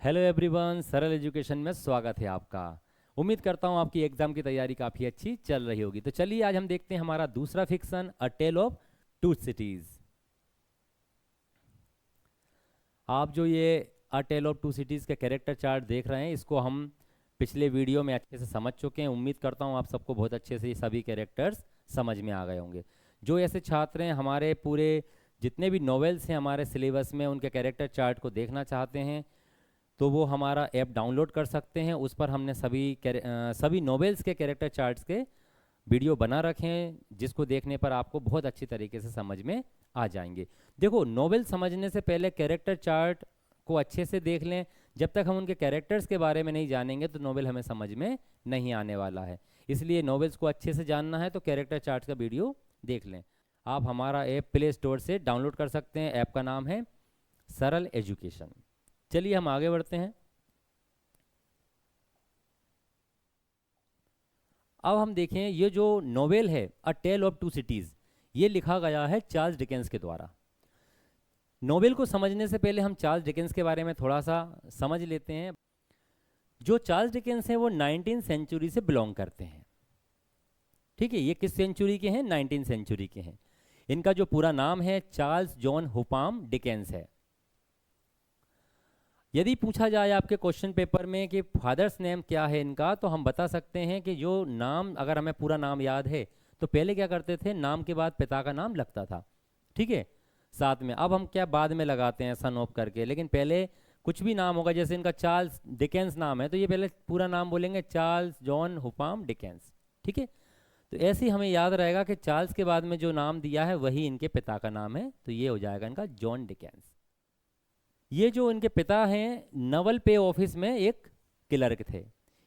Hello everyone, सरल education में स्वागत है आपका। उम्मीद करता हूँ आपकी एग्जाम की तैयारी काफ़ी अच्छी चल रही होगी। तो चलिए आज हम देखते हैं हमारा दूसरा fiction, a tell of two cities. आप जो ये a tell of two cities के कैरेक्टर चार्ट देख रहे हैं, इसको हम पिछले वीडियो में अच्छे से समझ चुके हैं। उम्मीद करता हूँ आप सबको बहुत अच्छे से ये सभी कैरेक्टर्स समझ में आ गए होंगे। जो ऐसे छात्र हैं, हमारे पूरे जितने भी नॉवेल्स हैं हमारे सिलेबस में, उनके कैरेक्टर चार्ट को देखना चाहते हैं तो वो हमारा ऐप डाउनलोड कर सकते हैं। उस पर हमने सभी नॉवेल्स के कैरेक्टर चार्ट्स के वीडियो बना रखे हैं, जिसको देखने पर आपको बहुत अच्छी तरीके से समझ में आ जाएंगे। देखो, नॉवेल समझने से पहले कैरेक्टर चार्ट को अच्छे से देख लें। जब तक हम उनके कैरेक्टर्स के बारे में नहीं जानेंगे तो नॉवेल हमें समझ में नहीं आने वाला है। इसलिए नॉवेल्स को अच्छे से जानना है तो कैरेक्टर चार्ट का वीडियो देख लें। आप हमारा ऐप प्ले स्टोर से डाउनलोड कर सकते हैं। ऐप का नाम है सरल एजुकेशन। चलिए हम आगे बढ़ते हैं। अब हम देखें, ये जो नोवेल है अ टेल ऑफ टू सिटीज़, ये लिखा गया है चार्ल्स डिकेंस के द्वारा। नोवेल को समझने से पहले हम चार्ल्स डिकेंस के बारे में थोड़ा सा समझ लेते हैं। जो चार्ल्स डिकेंस हैं वो 19th सेंचुरी से बिलोंग करते हैं। ठीक है, ये किस सेंचुरी के हैं? 19th सेंचुरी के हैं। इनका जो पूरा नाम है चार्ल्स जॉन हुपाम डिकेंस है। यदि पूछा जाए आपके क्वेश्चन पेपर में कि फादर्स नेम क्या है इनका, तो हम बता सकते हैं कि जो नाम, अगर हमें पूरा नाम याद है तो पहले क्या करते थे, नाम के बाद पिता का नाम लगता था। ठीक है, साथ में। अब हम क्या बाद में लगाते हैं सन ऑफ करके, लेकिन पहले कुछ भी नाम होगा, जैसे इनका चार्ल्स डिकेंस नाम है तो ये पहले पूरा नाम बोलेंगे चार्ल्स जॉन हुपाम डिकेंस। ठीक है, तो ऐसे ही हमें याद रहेगा कि चार्ल्स के बाद में जो नाम दिया है वही इनके पिता का नाम है, तो ये हो जाएगा इनका जॉन डिकेंस। ये जो इनके पिता हैं, नवल पे ऑफिस में एक क्लर्क थे।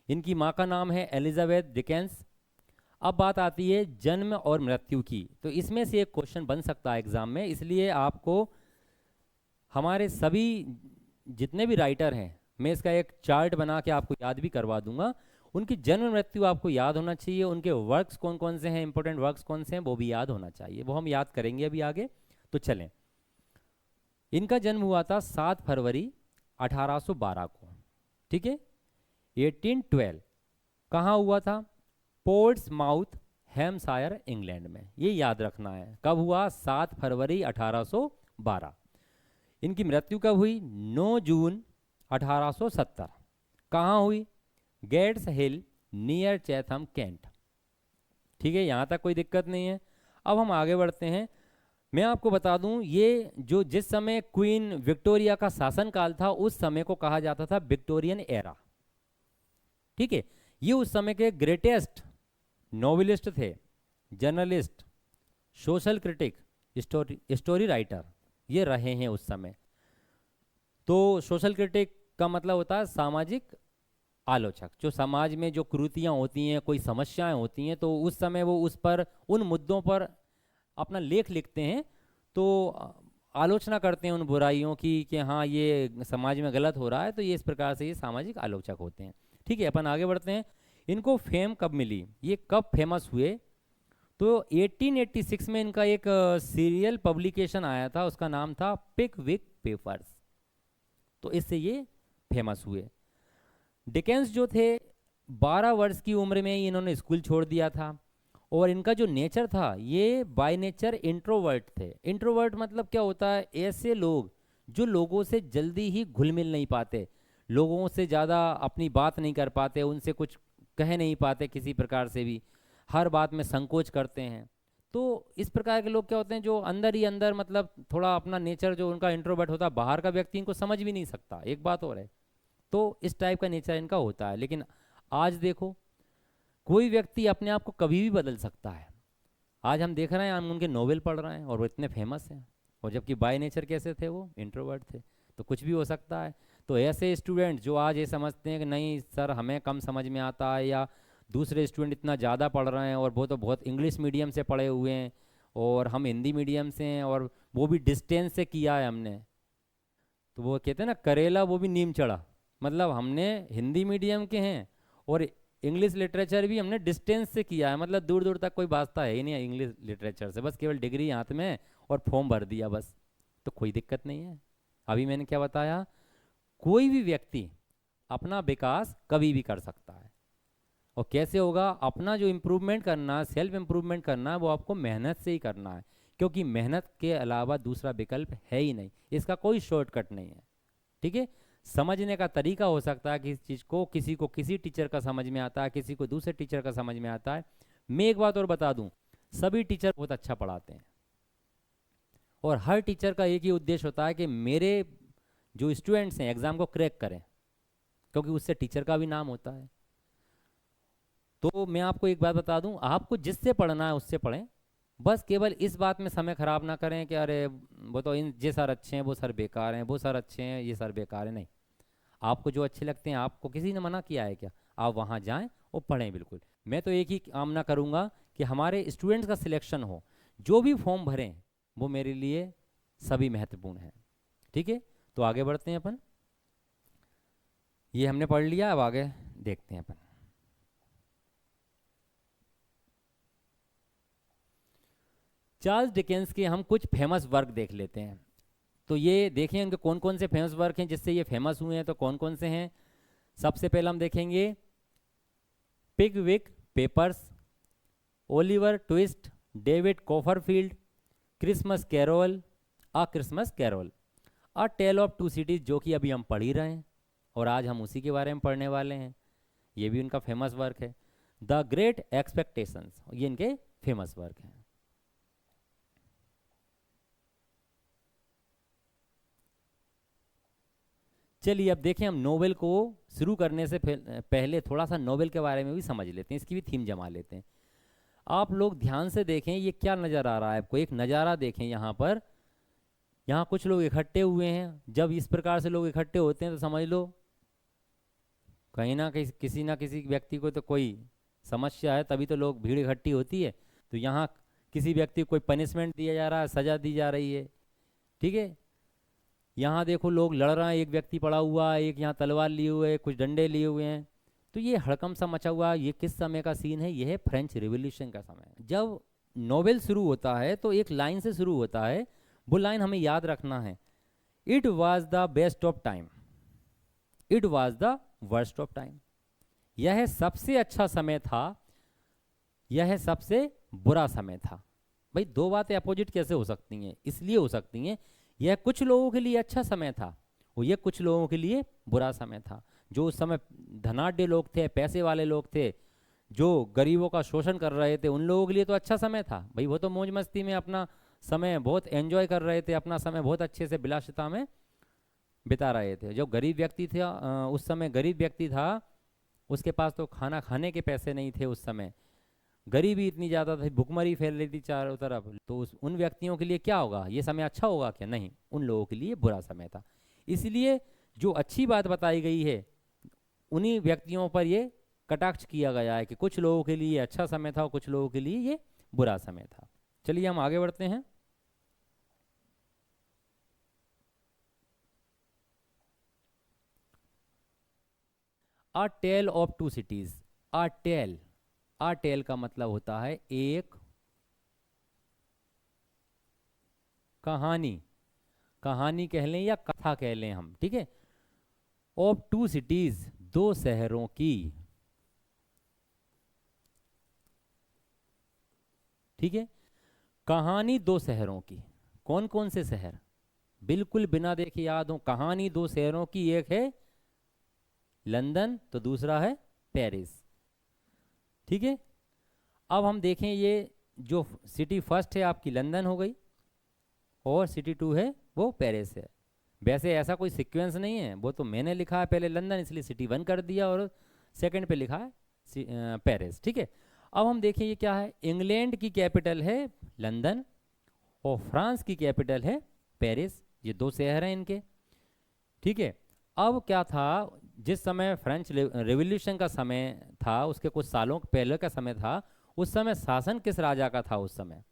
इनकी माँ का नाम है एलिजाबेथ डिकेंस। अब बात आती है जन्म और मृत्यु की, तो इसमें से एक क्वेश्चन बन सकता है एग्जाम में। इसलिए आपको हमारे सभी जितने भी राइटर हैं, मैं इसका एक चार्ट बना के आपको याद भी करवा दूंगा। उनकी जन्म मृत्यु आपको याद होना चाहिए। उनके वर्क्स कौन कौन से हैं, इंपॉर्टेंट वर्क्स कौन से हैं, वो भी याद होना चाहिए। वो हम याद करेंगे अभी आगे। तो चलें, इनका जन्म हुआ था 7 फरवरी 1812 को। ठीक है, 1812। कहाँ हुआ था? पोर्ट्स माउथ, हैम्पशायर, इंग्लैंड में। ये याद रखना है। कब हुआ? 7 फरवरी 1812। इनकी मृत्यु कब हुई? 9 जून 1870। कहाँ हुई? गेट्स हिल, नियर चैथम, कैंट। ठीक है, यहाँ तक कोई दिक्कत नहीं है। अब हम आगे बढ़ते हैं। मैं आपको बता दूं, ये जो जिस समय क्वीन विक्टोरिया का शासनकाल था, उस समय को कहा जाता था विक्टोरियन एरा। ठीक है, ये उस समय के ग्रेटेस्ट नोवेलिस्ट थे, journalist, social critic, story writer, ये रहे हैं उस समय। तो सोशल क्रिटिक का मतलब होता है सामाजिक आलोचक। जो समाज में जो कुरीतियाँ होती हैं, कोई समस्याएं होती हैं, तो उस समय वो उस पर, उन मुद्दों पर अपना लेख लिखते हैं। तो आलोचना करते हैं उन बुराइयों की कि हाँ ये समाज में गलत हो रहा है। तो ये इस प्रकार से ये सामाजिक आलोचक होते हैं। ठीक है, अपन आगे बढ़ते हैं। इनको फेम कब मिली, ये कब फेमस हुए? तो 1886 में इनका एक सीरियल पब्लिकेशन आया था, उसका नाम था पिकविक पेपर्स। तो इससे ये फेमस हुए। डिकेंस जो थे, 12 वर्ष की उम्र में ही इन्होंने स्कूल छोड़ दिया था। और इनका जो नेचर था, ये बाय नेचर इंट्रोवर्ट थे। इंट्रोवर्ट मतलब क्या होता है? ऐसे लोग जो लोगों से जल्दी ही घुल मिल नहीं पाते, लोगों से ज़्यादा अपनी बात नहीं कर पाते, उनसे कुछ कह नहीं पाते किसी प्रकार से भी, हर बात में संकोच करते हैं। तो इस प्रकार के लोग क्या होते हैं, जो अंदर ही अंदर, मतलब थोड़ा अपना नेचर जो उनका इंट्रोवर्ट होता है, बाहर का व्यक्ति इनको समझ भी नहीं सकता, एक बात और है। तो इस टाइप का नेचर इनका होता है। लेकिन आज देखो, कोई व्यक्ति अपने आप को कभी भी बदल सकता है। आज हम देख रहे हैं, हम उनके नोवेल पढ़ रहे हैं और वो इतने फेमस हैं, और जबकि बाय नेचर कैसे थे? वो इंट्रोवर्ट थे। तो कुछ भी हो सकता है। तो ऐसे स्टूडेंट जो आज ये समझते हैं कि नहीं सर हमें कम समझ में आता है, या दूसरे स्टूडेंट इतना ज़्यादा पढ़ रहे हैं और वो तो बहुत इंग्लिश मीडियम से पढ़े हुए हैं और हम हिंदी मीडियम से हैं, और वो भी डिस्टेंस से किया है हमने, तो वो कहते हैं ना, करेला वो भी नीम चढ़ा। मतलब हमने हिंदी मीडियम के हैं और इंग्लिश लिटरेचर भी हमने डिस्टेंस से किया है, मतलब दूर दूर तक कोई वास्ता है ही नहीं है इंग्लिश लिटरेचर से, बस केवल डिग्री हाथ में है और फॉर्म भर दिया बस। तो कोई दिक्कत नहीं है। अभी मैंने क्या बताया? कोई भी व्यक्ति अपना विकास कभी भी कर सकता है। और कैसे होगा? अपना जो इम्प्रूवमेंट करना, सेल्फ इम्प्रूवमेंट करना है, वो आपको मेहनत से ही करना है, क्योंकि मेहनत के अलावा दूसरा विकल्प है ही नहीं, इसका कोई शॉर्टकट नहीं है। ठीक है? समझने का तरीका हो सकता है, किसी चीज़ को किसी टीचर का समझ में आता है, किसी को दूसरे टीचर का समझ में आता है। मैं एक बात और बता दूं, सभी टीचर बहुत अच्छा पढ़ाते हैं, और हर टीचर का एक ही उद्देश्य होता है कि मेरे जो स्टूडेंट्स हैं एग्ज़ाम को क्रैक करें, क्योंकि उससे टीचर का भी नाम होता है। तो मैं आपको एक बात बता दूं, आपको जिससे पढ़ना है उससे पढ़ें, बस केवल इस बात में समय खराब ना करें कि अरे वो तो ये सर अच्छे हैं, वो सर बेकार हैं, वो सर अच्छे हैं, ये सर बेकार हैं। नहीं, आपको जो अच्छे लगते हैं, आपको किसी ने मना किया है क्या? आप वहाँ जाएं और पढ़ें। बिल्कुल, मैं तो एक ही कामना करूँगा कि हमारे स्टूडेंट्स का सिलेक्शन हो, जो भी फॉर्म भरें वो मेरे लिए सभी महत्वपूर्ण है। ठीक है? तो आगे बढ़ते हैं अपन, ये हमने पढ़ लिया, अब आगे देखते हैं अपन। चार्ल्स डिकेंस के हम कुछ फेमस वर्क देख लेते हैं। तो ये देखें उनके कौन कौन से फेमस वर्क हैं जिससे ये फेमस हुए हैं, तो कौन कौन से हैं। सबसे पहले हम देखेंगे Pickwick Papers, Oliver Twist, David Copperfield, Christmas Carol, a Christmas Carol, a tell of Two Cities, जो कि अभी हम पढ़ ही रहे हैं और आज हम उसी के बारे में पढ़ने वाले हैं। ये भी उनका फेमस वर्क है। द ग्रेट एक्सपेक्टेशंस, ये इनके फेमस वर्क हैं। चलिए अब देखें, हम नोवेल को शुरू करने से पहले थोड़ा सा नोवेल के बारे में भी समझ लेते हैं, इसकी भी थीम जमा लेते हैं। आप लोग ध्यान से देखें, ये क्या नज़र आ रहा है आपको? एक नज़ारा देखें यहाँ पर। यहाँ कुछ लोग इकट्ठे हुए हैं। जब इस प्रकार से लोग इकट्ठे होते हैं तो समझ लो कहीं ना कहीं किसी ना किसी व्यक्ति को तो कोई समस्या है, तभी तो लोग भीड़ इकट्ठी होती है। तो यहाँ किसी व्यक्ति को कोई पनिशमेंट दिया जा रहा है, सज़ा दी जा रही है। ठीक है? यहाँ देखो लोग लड़ रहे हैं, एक व्यक्ति पड़ा हुआ है, एक यहाँ तलवार लिए हुए है, कुछ डंडे लिए हुए हैं। तो ये हड़कंप सा मचा हुआ, ये किस समय का सीन है? ये है फ्रेंच रिवॉल्यूशन का समय। जब नोवेल शुरू होता है तो एक लाइन से शुरू होता है, वो लाइन हमें याद रखना है, it was the best of time, it was the worst of time. यह सबसे अच्छा समय था, यह सबसे बुरा समय था। भाई दो बातें अपोजिट कैसे हो सकती हैं? इसलिए हो सकती हैं, यह कुछ लोगों के लिए अच्छा समय था और यह कुछ लोगों के लिए बुरा समय था। जो उस समय धनाढ्य लोग थे, पैसे वाले लोग थे, जो गरीबों का शोषण कर रहे थे, उन लोगों के लिए तो अच्छा समय था। भाई वो तो मौज मस्ती में अपना समय बहुत एंजॉय कर रहे थे, अपना समय बहुत अच्छे से विलासिता में बिता रहे थे। जो गरीब व्यक्ति थे, उस समय गरीब व्यक्ति था, उसके पास तो खाना खाने के पैसे नहीं थे। उस समय गरीबी इतनी ज़्यादा थी, भुखमरी फैल रही थी चारों तरफ। तो उन व्यक्तियों के लिए क्या होगा? ये समय अच्छा होगा क्या? नहीं, उन लोगों के लिए बुरा समय था। इसलिए जो अच्छी बात बताई गई है, उन्हीं व्यक्तियों पर ये कटाक्ष किया गया है कि कुछ लोगों के लिए अच्छा समय था और कुछ लोगों के लिए ये बुरा समय था। चलिए हम आगे बढ़ते हैं। A tell of Two Cities. A tale, a tale का मतलब होता है एक कहानी, कहानी कह लें या कथा कह लें हम। ठीक है? ऑफ टू सिटीज, दो शहरों की। ठीक है? कहानी दो शहरों की। कौन कौन से शहर? बिल्कुल बिना देखे याद हो, कहानी दो शहरों की, एक है लंदन तो दूसरा है पेरिस। ठीक है? अब हम देखें, ये जो सिटी फर्स्ट है आपकी लंदन हो गई और सिटी टू है वो पेरिस है। वैसे ऐसा कोई सीक्वेंस नहीं है, वो तो मैंने लिखा है पहले लंदन, इसलिए सिटी वन कर दिया और सेकंड पे लिखा है पेरिस। ठीक है? अब हम देखें ये क्या है। इंग्लैंड की कैपिटल है लंदन और फ्रांस की कैपिटल है पेरिस। ये दो शहर हैं इनके। ठीक है? अब क्या था, जिस समय फ्रेंच रेवोल्यूशन का समय था, उसके कुछ सालों पहले का समय था, उस समय शासन किस राजा का था उस समय?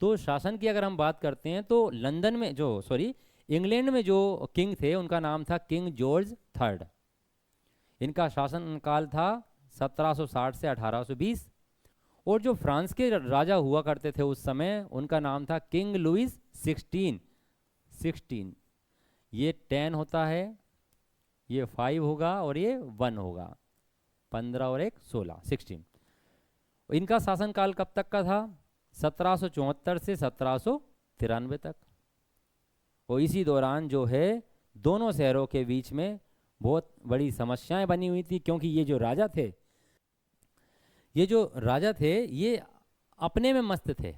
तो शासन की अगर हम बात करते हैं तो लंदन में जो इंग्लैंड में जो किंग थे उनका नाम था किंग जॉर्ज थर्ड। इनका शासन काल था 1760 से 1820। और जो फ्रांस के राजा हुआ करते थे उस समय, उनका नाम था किंग लुइस 16। ये 10 होता है ये 5 होगा और ये 1 होगा। 15 और 1 16, 16। इनका शासनकाल कब तक का था? 1774 से 1793 तक। और इसी दौरान जो है दोनों शहरों के बीच में बहुत बड़ी समस्याएं बनी हुई थी, क्योंकि ये जो राजा थे ये अपने में मस्त थे।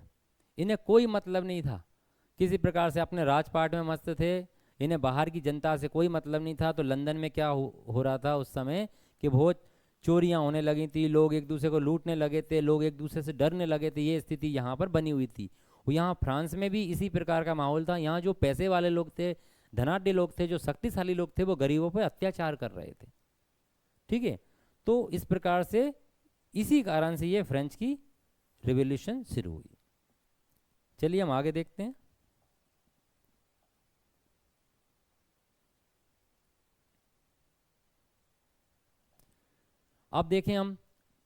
इन्हें कोई मतलब नहीं था किसी प्रकार से, अपने राजपाट में मस्त थे। इन्हें बाहर की जनता से कोई मतलब नहीं था। तो लंदन में क्या हो रहा था उस समय कि बहुत चोरियां होने लगी थी, लोग एक दूसरे को लूटने लगे थे, लोग एक दूसरे से डरने लगे थे। ये स्थिति यहाँ पर बनी हुई थी। और यहाँ फ्रांस में भी इसी प्रकार का माहौल था। यहाँ जो पैसे वाले लोग थे, धनाढ़ लोग थे, जो शक्तिशाली लोग थे, वो गरीबों पर अत्याचार कर रहे थे। ठीक है। तो इस प्रकार से इसी कारण से ये फ्रेंच की रिवॉल्यूशन शुरू हुई। चलिए हम आगे देखते हैं। अब देखें हम,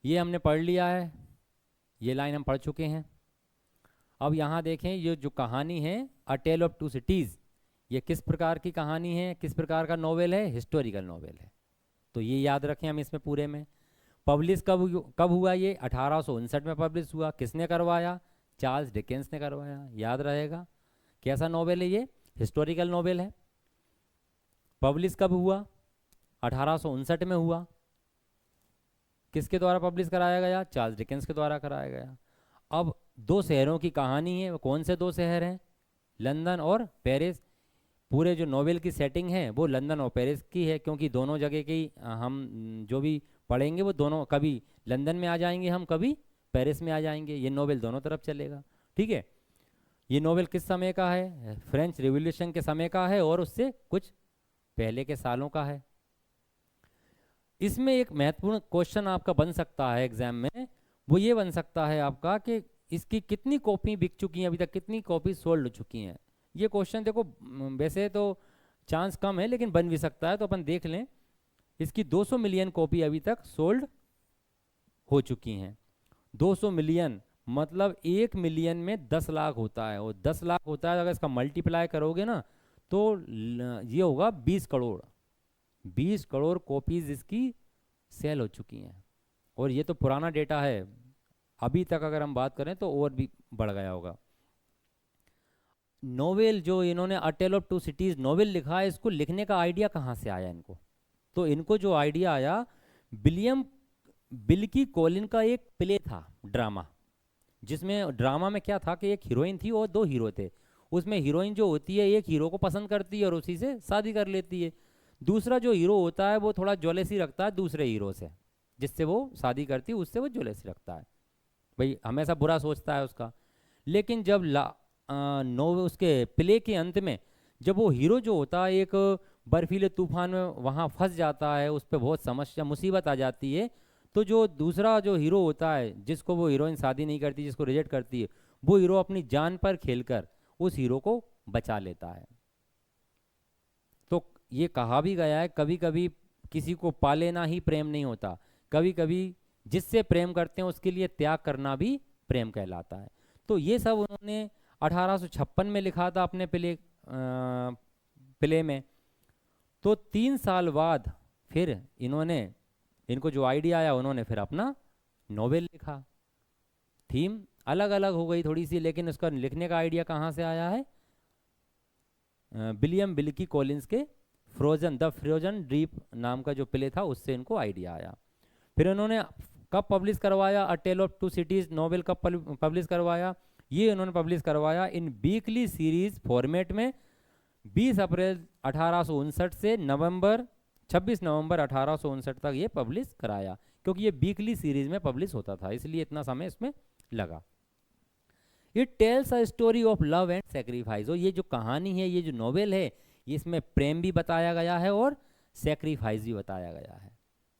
ये हमने पढ़ लिया है, ये लाइन हम पढ़ चुके हैं। अब यहाँ देखें, ये जो कहानी है अ टेल ऑफ टू सिटीज़, ये किस प्रकार की कहानी है, किस प्रकार का नॉवेल है? हिस्टोरिकल नॉवेल है। तो ये याद रखें हम इसमें पूरे में। पब्लिश कब हुआ? ये 1859 में पब्लिश हुआ। किसने करवाया? चार्ल्स डिकेंस ने करवाया। याद रहेगा। कैसा नॉवेल है ये? हिस्टोरिकल नॉवेल है। पब्लिश कब हुआ? 1859 में हुआ। किसके द्वारा पब्लिश कराया गया? चार्ल्स डिकेंस के द्वारा कराया गया। अब दो शहरों की कहानी है। वो कौन से दो शहर हैं? लंदन और पेरिस। पूरे जो नॉवेल की सेटिंग है वो लंदन और पेरिस की है, क्योंकि दोनों जगह की हम जो भी पढ़ेंगे वो दोनों, कभी लंदन में आ जाएंगे हम, कभी पेरिस में आ जाएंगे। ये नॉवेल दोनों तरफ चलेगा। ठीक है। ये नॉवेल किस समय का है? फ्रेंच रिवॉल्यूशन के समय का है और उससे कुछ पहले के सालों का है। इसमें एक महत्वपूर्ण क्वेश्चन आपका बन सकता है एग्जाम में, वो ये बन सकता है आपका कि इसकी कितनी कॉपी बिक चुकी हैं अभी तक, कितनी कॉपी सोल्ड हो चुकी हैं। ये क्वेश्चन देखो वैसे तो चांस कम है, लेकिन बन भी सकता है। तो अपन देख लें, इसकी 200 मिलियन कॉपी अभी तक सोल्ड हो चुकी हैं। 200 मिलियन मतलब 1 मिलियन में 10 लाख होता है, और 10 लाख होता है अगर इसका मल्टीप्लाई करोगे ना तो ये होगा 20 करोड़। 20 करोड़ कॉपीज इसकी सेल हो चुकी हैं। और ये तो पुराना डेटा है, अभी तक अगर हम बात करें तो और भी बढ़ गया होगा। नोवेल जो इन्होंने a tell of Two Cities novel लिखा है, इसको लिखने का आइडिया कहाँ से आया इनको? तो इनको जो आइडिया आया, विलियम बिल्की कॉलिन का एक प्ले था, ड्रामा, जिसमें ड्रामा में क्या था कि एक हीरोइन थी और दो हीरो थे। उसमें हीरोइन जो होती है एक हीरो को पसंद करती है और उसी से शादी कर लेती है। दूसरा जो हीरो होता है वो थोड़ा ज्वेलसी रखता है दूसरे हीरो से, जिससे वो शादी करती है उससे वो ज्वेलसी रखता है, भाई हमेशा बुरा सोचता है उसका। लेकिन जब उसके प्ले के अंत में जब वो हीरो जो होता है एक बर्फीले तूफान में वहाँ फंस जाता है, उस पर बहुत समस्या मुसीबत आ जाती है, तो जो दूसरा जो हीरो होता है जिसको वो हीरोइन शादी नहीं करती, जिसको रिजेक्ट करती है, वो हीरो अपनी जान पर खेलकर उस हीरो को बचा लेता है। तो ये कहा भी गया है, कभी कभी किसी को पा लेना ही प्रेम नहीं होता, कभी कभी जिससे प्रेम करते हैं उसके लिए त्याग करना भी प्रेम कहलाता है। तो ये सब उन्होंने 1856 में लिखा था अपने प्ले में। तो 3 साल बाद फिर इनको जो आइडिया आया उन्होंने फिर अपना नोवेल लिखा। थीम अलग अलग हो गई थोड़ी सी, लेकिन उसका लिखने का आइडिया कहाँ से आया है? विलियम बिल्की कॉलिंस के द फ्रोजन ड्रीप नाम का जो प्ले था उससे इनको आइडिया आया। फिर उन्होंने कब पब्लिश करवाया a tell of Two Cities novel? कब पब्लिश करवाया? ये उन्होंने पब्लिश करवाया इन वीकली सीरीज फॉर्मेट में 20 अप्रैल 1859 से 26 नवंबर 1859 तक ये पब्लिश कराया, क्योंकि ये वीकली सीरीज में पब्लिश होता था, इसलिए इतना समय इसमें लगा। It tells a story of love and sacrifice. और ये जो कहानी है, ये जो नॉवेल है, इसमें प्रेम भी बताया गया है और सेक्रीफाइस भी बताया गया है।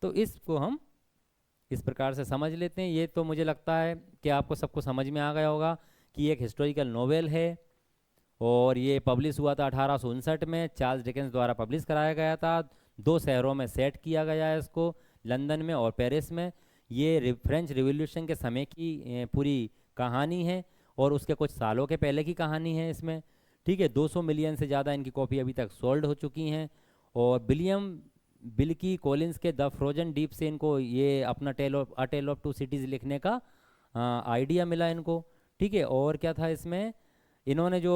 तो इसको हम इस प्रकार से समझ लेते हैं। ये तो मुझे लगता है कि आपको सबको समझ में आ गया होगा कि एक हिस्टोरिकल नॉवेल है और ये पब्लिश हुआ था 1859 में, चार्ल्स डिकेंस द्वारा पब्लिश कराया गया था। 2 शहरों में सेट किया गया है इसको, लंदन में और पेरिस में। ये फ्रेंच रिवॉल्यूशन के समय की पूरी कहानी है और उसके कुछ सालों के पहले की कहानी है इसमें। ठीक है। 200 मिलियन से ज़्यादा इनकी कॉपी अभी तक सोल्ड हो चुकी हैं। और विलियम बिल्की कॉलिंस के द फ्रोजन डीप से इनको ये अपना टेल ऑफ टू सिटीज़ लिखने का आइडिया मिला इनको। ठीक है, और क्या था इसमें, इन्होंने जो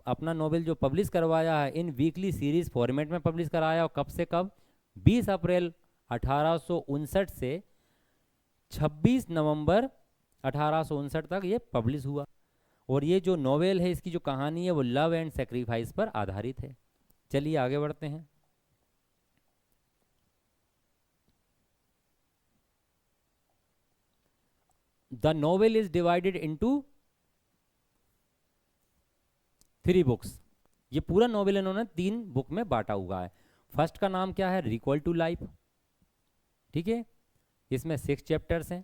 अपना नोवेल जो पब्लिश करवाया है इन वीकली सीरीज फॉर्मेट में पब्लिश कराया, और कब से कब, 20 अप्रैल 1859 से 26 नवंबर 1859 तक ये पब्लिश हुआ। और ये जो नोवेल है इसकी जो कहानी है वो लव एंड सेक्रीफाइस पर आधारित है। चलिए आगे बढ़ते हैं। The novel is divided into 3 books. ये पूरा नोवेल इन्होंने 3 बुक में बांटा हुआ है। फर्स्ट का नाम क्या है, रिकॉल टू लाइफ। ठीक है, इसमें 6 चैप्टर्स हैं।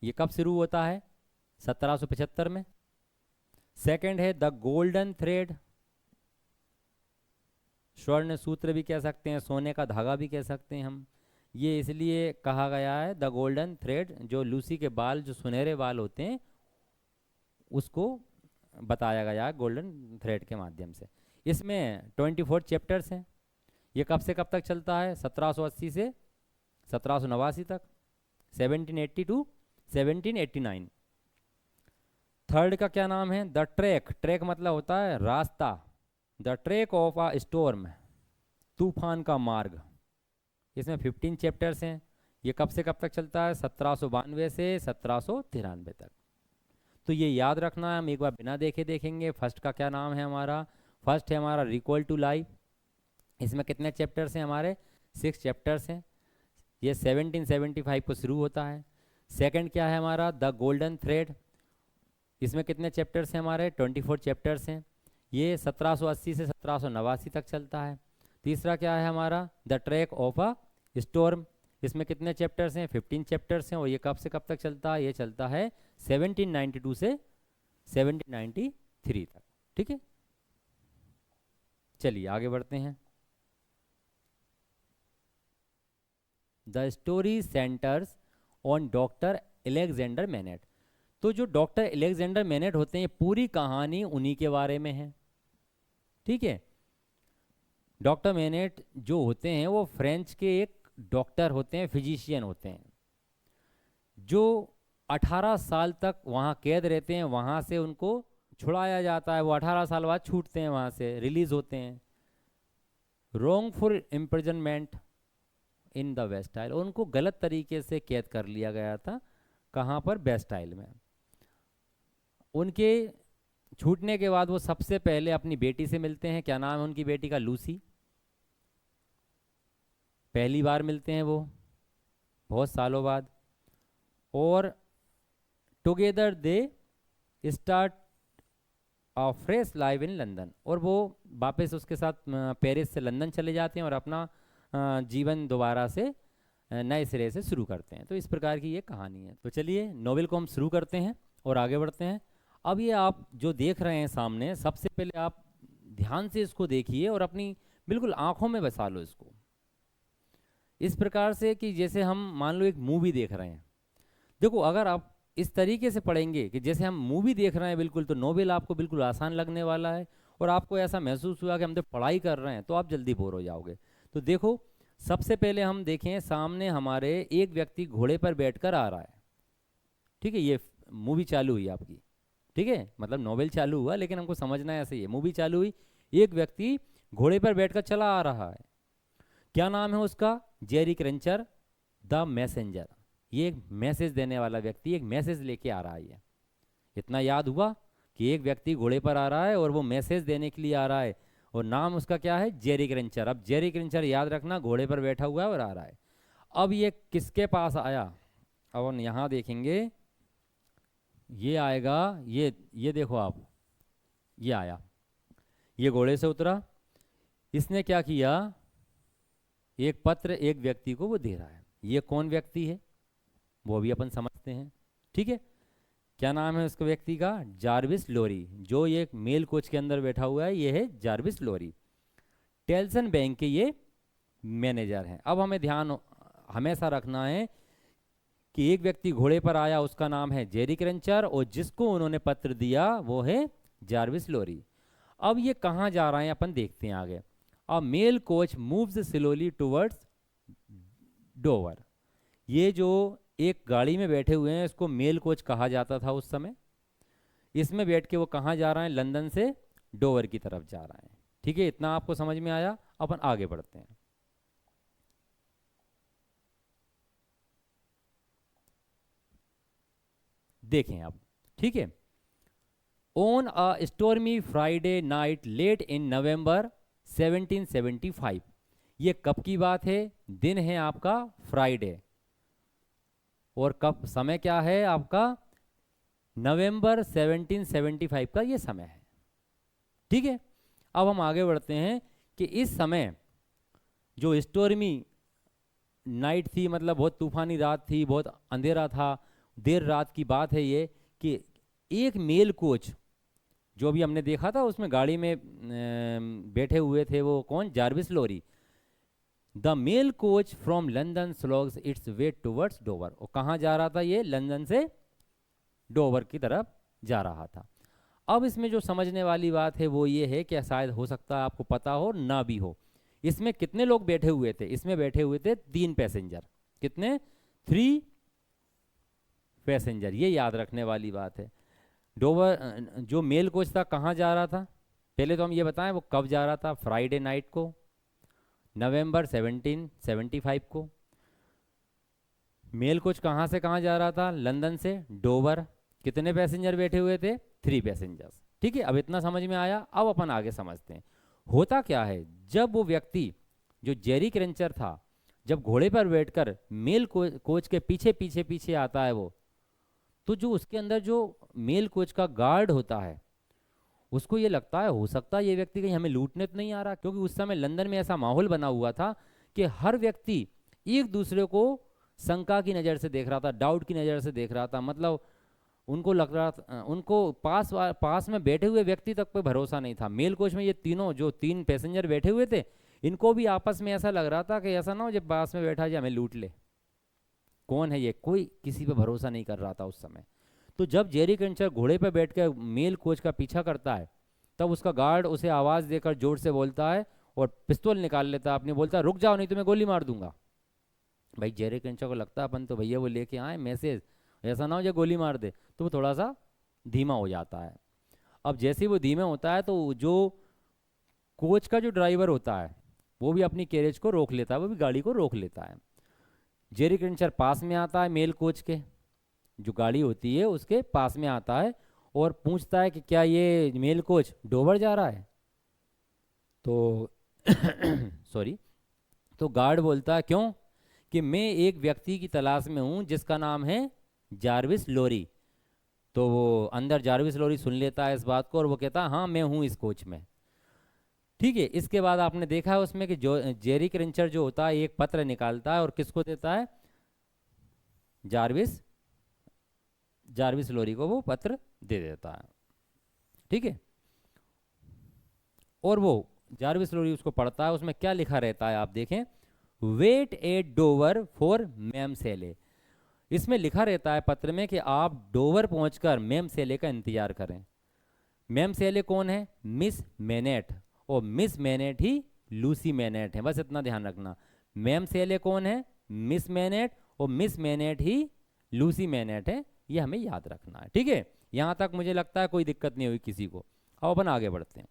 ये कब शुरू होता है, 1775 में। सेकंड है द गोल्डन थ्रेड, स्वर्ण सूत्र भी कह सकते हैं, सोने का धागा भी कह सकते हैं हम। ये इसलिए कहा गया है द गोल्डन थ्रेड, जो लूसी के बाल, जो सुनहरे बाल होते हैं, उसको बताया गया है गोल्डन थ्रेड के माध्यम से। इसमें 24 चैप्टर्स हैं। ये कब से कब तक चलता है, 1780 से 1789 तक, 1780 टू 1789। थर्ड का क्या नाम है, द ट्रैक। ट्रैक मतलब होता है रास्ता। The track of a storm, तूफान का मार्ग। इसमें 15 चैप्टर्स हैं। ये कब से कब तक चलता है, 1792 से 1793 तक। तो ये याद रखना है, हम एक बार बिना देखे देखेंगे। फर्स्ट का क्या नाम है हमारा, फर्स्ट है हमारा रिकॉल टू लाइफ। इसमें कितने चैप्टर्स हैं हमारे, 6 चैप्टर्स हैं। ये 1775 को शुरू होता है। सेकंड क्या है हमारा, द गोल्डन थ्रेड। इसमें कितने चैप्टर्स हैं हमारे, 24 चैप्टर्स हैं। ये 1780 से 1789 तक चलता है। तीसरा क्या है हमारा, the track of a storm. इसमें कितने चैप्टर्स हैं, 15 चैप्टर्स हैं। और ये कब से कब तक चलता है, ये चलता है 1792 से 1793 तक। ठीक है, चलिए आगे बढ़ते हैं। The story centres on doctor Alexander MANET. तो जो डॉक्टर एलेक्जेंडर मैनेट होते हैं, पूरी कहानी उन्हीं के बारे में है। ठीक है, डॉक्टर मैनेट जो होते हैं वो फ्रेंच के एक डॉक्टर होते हैं, फिजिशियन होते हैं, जो 18 साल तक वहाँ कैद रहते हैं। वहाँ से उनको छुड़ाया जाता है, वो 18 साल बाद छूटते हैं, वहाँ से रिलीज होते हैं। Wrongful imprisonment in the versatile, उनको गलत तरीके से कैद कर लिया गया था। कहाँ पर, वेस्टाइल में। उनके छूटने के बाद वो सबसे पहले अपनी बेटी से मिलते हैं। क्या नाम है उनकी बेटी का, लूसी। पहली बार मिलते हैं वो बहुत सालों बाद। और together they start a fresh life in London. और वो वापस उसके साथ पेरिस से लंदन चले जाते हैं और अपना जीवन दोबारा से नए सिरे से शुरू करते हैं। तो इस प्रकार की ये कहानी है। तो चलिए नोवेल को हम शुरू करते हैं और आगे बढ़ते हैं। अब ये आप जो देख रहे हैं सामने, सबसे पहले आप ध्यान से इसको देखिए और अपनी बिल्कुल आंखों में बसा लो इसको, इस प्रकार से कि जैसे हम मान लो एक मूवी देख रहे हैं। देखो, अगर आप इस तरीके से पढ़ेंगे कि जैसे हम मूवी देख रहे हैं बिल्कुल, तो नोवेल आपको बिल्कुल आसान लगने वाला है और आपको ऐसा महसूस हुआ कि हम तो पढ़ाई कर रहे हैं, तो आप जल्दी बोर हो जाओगे। तो देखो, सबसे पहले हम देखें, सामने हमारे एक व्यक्ति घोड़े पर बैठकर आ रहा है। ठीक है, ये मूवी चालू हुई आपकी। ठीक है, मतलब नोवेल चालू हुआ, लेकिन हमको समझना है ऐसे ही है। मूवी चालू हुई, एक व्यक्ति घोड़े पर बैठकर चला आ रहा है। क्या नाम है उसका, जेरी क्रेंचर द मैसेंजर। ये एक मैसेज देने वाला व्यक्ति, एक मैसेज लेके आ रहा है। ये इतना याद हुआ कि एक व्यक्ति घोड़े पर आ रहा है और वो मैसेज देने के लिए आ रहा है, और नाम उसका क्या है, जेरी क्रेंचर। अब जेरी क्रेंचर याद रखना, घोड़े पर बैठा हुआ है और आ रहा है। अब ये किसके पास आया, अब हम यहाँ देखेंगे, ये आएगा, ये देखो आप, ये आया, ये घोड़े से उतरा। इसने क्या किया, एक पत्र एक व्यक्ति को वो दे रहा है। ये कौन व्यक्ति है वो भी अपन समझते हैं। ठीक है, क्या नाम है उस व्यक्ति का, जार्विस लोरी। जो ये मेल कोच के अंदर बैठा हुआ है, ये है जार्विस लोरी। टेल्सन बैंक के ये मैनेजर हैं। अब हमें ध्यान हमेशा रखना है कि एक व्यक्ति घोड़े पर आया, उसका नाम है जेरी क्रेंचर, और जिसको उन्होंने पत्र दिया वो है जार्विस लोरी। अब ये कहाँ जा रहे हैं अपन देखते हैं आगे। A mail coach moves slowly towards Dover. ये जो एक गाड़ी में बैठे हुए हैं इसको मेल कोच कहा जाता था उस समय। इसमें बैठ के वो कहाँ जा रहे हैं? लंदन से डोवर की तरफ जा रहे हैं। ठीक है, इतना आपको समझ में आया। अपन आगे बढ़ते हैं। देखें आप, ठीक है। On a stormy Friday night late in November 1775। ये कब की बात है? दिन है आपका फ्राइडे, और कब समय क्या है आपका? नवंबर 1775 का ये समय है। ठीक है, अब हम आगे बढ़ते हैं कि इस समय जो स्टॉर्मी नाइट थी, मतलब बहुत तूफानी रात थी, बहुत अंधेरा था, देर रात की बात है ये, कि एक मेल कोच जो भी हमने देखा था उसमें गाड़ी में बैठे हुए थे, वो कौन? Jarvis Lorry. The mail coach from London slogs its way towards Dover. और कहाँ जा रहा था ये? लंदन से डोवर की तरफ जा रहा था। अब इसमें जो समझने वाली बात है वो ये है कि शायद हो सकता है आपको पता हो ना भी हो, इसमें कितने लोग बैठे हुए थे? इसमें बैठे हुए थे 3 पैसेंजर। कितने? 3 पैसेंजर, ये याद रखने वाली बात है। डोवर जो मेल कोच था कहाँ जा रहा था? पहले तो हम ये बताएं वो कब जा रहा था। फ्राइडे नाइट को, नवंबर 1775 को। मेल कोच कहाँ से कहाँ जा रहा था? लंदन से डोवर। कितने पैसेंजर बैठे हुए थे? 3 पैसेंजर्स। ठीक है, अब इतना समझ में आया। अब अपन आगे समझते हैं होता क्या है जब वो व्यक्ति जो जेरी क्रेंचर था, जब घोड़े पर बैठकर मेल कोच के पीछे पीछे पीछे आता है वो, तो जो उसके अंदर जो मेल कोच का गार्ड होता है उसको ये लगता है हो सकता है ये व्यक्ति कहीं हमें लूटने तो नहीं आ रहा, क्योंकि उस समय लंदन में ऐसा माहौल बना हुआ था कि हर व्यक्ति एक दूसरे को शंका की नज़र से देख रहा था, डाउट की नज़र से देख रहा था। मतलब उनको लग रहा था, उनको पास में बैठे हुए व्यक्ति तक पे भरोसा नहीं था। मेल कोच में ये तीनों जो 3 पैसेंजर बैठे हुए थे, इनको भी आपस में ऐसा लग रहा था कि ऐसा ना हो जब पास में बैठा जाए हमें लूट ले। कौन है ये? कोई किसी पे भरोसा नहीं कर रहा था उस समय। तो जब जेरी क्रेंचर घोड़े पर बैठ कर मेल कोच का पीछा करता है, तब उसका गार्ड उसे आवाज़ देकर जोर से बोलता है और पिस्तौल निकाल लेता है अपनी, बोलता है रुक जाओ नहीं तो मैं गोली मार दूंगा। भाई जेरी क्रेंचर को लगता है अपन तो भैया वो लेके आए मैसेज, ऐसा ना हो जो गोली मार दे, तो वो थोड़ा सा धीमा हो जाता है। अब जैसे ही वो धीमा होता है तो जो कोच का जो ड्राइवर होता है वो भी अपनी कैरेज को रोक लेता है, वो भी गाड़ी को रोक लेता है। जेरी क्रेंचर पास में आता है, मेल कोच के जो गाड़ी होती है उसके पास में आता है और पूछता है कि क्या ये मेल कोच डोवर जा रहा है? तो सॉरी, तो गार्ड बोलता है क्यों? कि मैं एक व्यक्ति की तलाश में हूँ जिसका नाम है जार्विस लोरी। तो वो अंदर जार्विस लोरी सुन लेता है इस बात को और वो कहता है हाँ मैं हूँ इस कोच में। ठीक है, इसके बाद आपने देखा है उसमें कि जो जेरी क्रेंचर जो होता है एक पत्र निकालता है और किसको देता है? जार्विस जार्विस लोरी को वो पत्र दे देता है। ठीक है, और वो जार्विस लोरी उसको पढ़ता है। उसमें क्या लिखा रहता है आप देखें, wait at Dover for ma'am सेले। इसमें लिखा रहता है पत्र में कि आप डोवर पहुंचकर मैम सेले का इंतजार करें। मैम सेले कौन है? मिस मैनेट, और मिस मैनेट ही लूसी मैनेट है, बस इतना ध्यान रखना। मैम सेले कौन है? मिस मैनेट, और मिस मैनेट ही लूसी मैनेट है, ये हमें याद रखना है। ठीक है, यहाँ तक मुझे लगता है कोई दिक्कत नहीं हुई किसी को। अब अपन आगे बढ़ते हैं।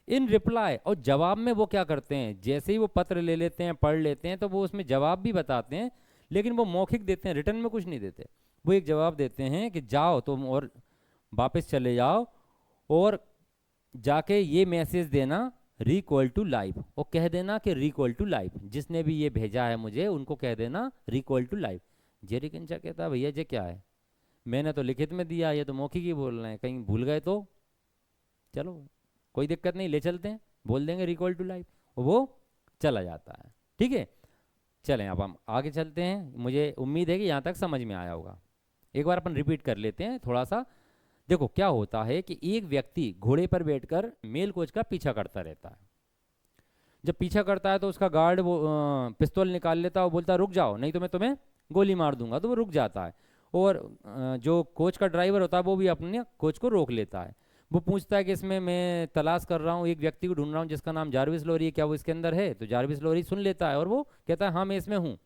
इन रिप्लाई, और जवाब में वो क्या करते हैं, जैसे ही वो पत्र ले लेते हैं पढ़ लेते हैं तो वो उसमें जवाब भी बताते हैं, लेकिन वो मौखिक देते हैं, रिटर्न में कुछ नहीं देते। वो एक जवाब देते हैं कि जाओ तुम और वापस चले जाओ और जाके ये मैसेज देना रिकॉल टू लाइफ, और कह देना कि रिकॉल टू लाइफ, जिसने भी ये भेजा है मुझे उनको कह देना रिकॉल टू लाइफ। जेरी क्रेंचर कहता है भैया ये क्या है, मैंने तो लिखित में दिया, ये तो मौखिक ही बोल रहे हैं, कहीं भूल गए तो? चलो कोई दिक्कत नहीं, ले चलते हैं, बोल देंगे रिकॉल टू लाइफ, वो चला जाता है। ठीक है, चलें अब हम आगे चलते हैं। मुझे उम्मीद है कि यहाँ तक समझ में आया होगा। एक बार अपन रिपीट कर लेते हैं थोड़ा सा। देखो क्या होता है कि एक व्यक्ति घोड़े पर बैठकर मेल कोच का पीछा करता रहता है। जब पीछा करता है तो उसका गार्ड वो पिस्तौल निकाल लेता है और बोलता है रुक जाओ नहीं तो मैं तुम्हें गोली मार दूंगा, तो वो रुक जाता है। और जो कोच का ड्राइवर होता है वो भी अपने कोच को रोक लेता है। वो पूछता है कि इसमें मैं तलाश कर रहा हूँ, एक व्यक्ति को ढूंढ रहा हूँ जिसका नाम जारविस लोरी है, क्या वो इसके अंदर है? तो जारविस लोरी सुन लेता है और वो कहता है हाँ मैं इसमें हूँ।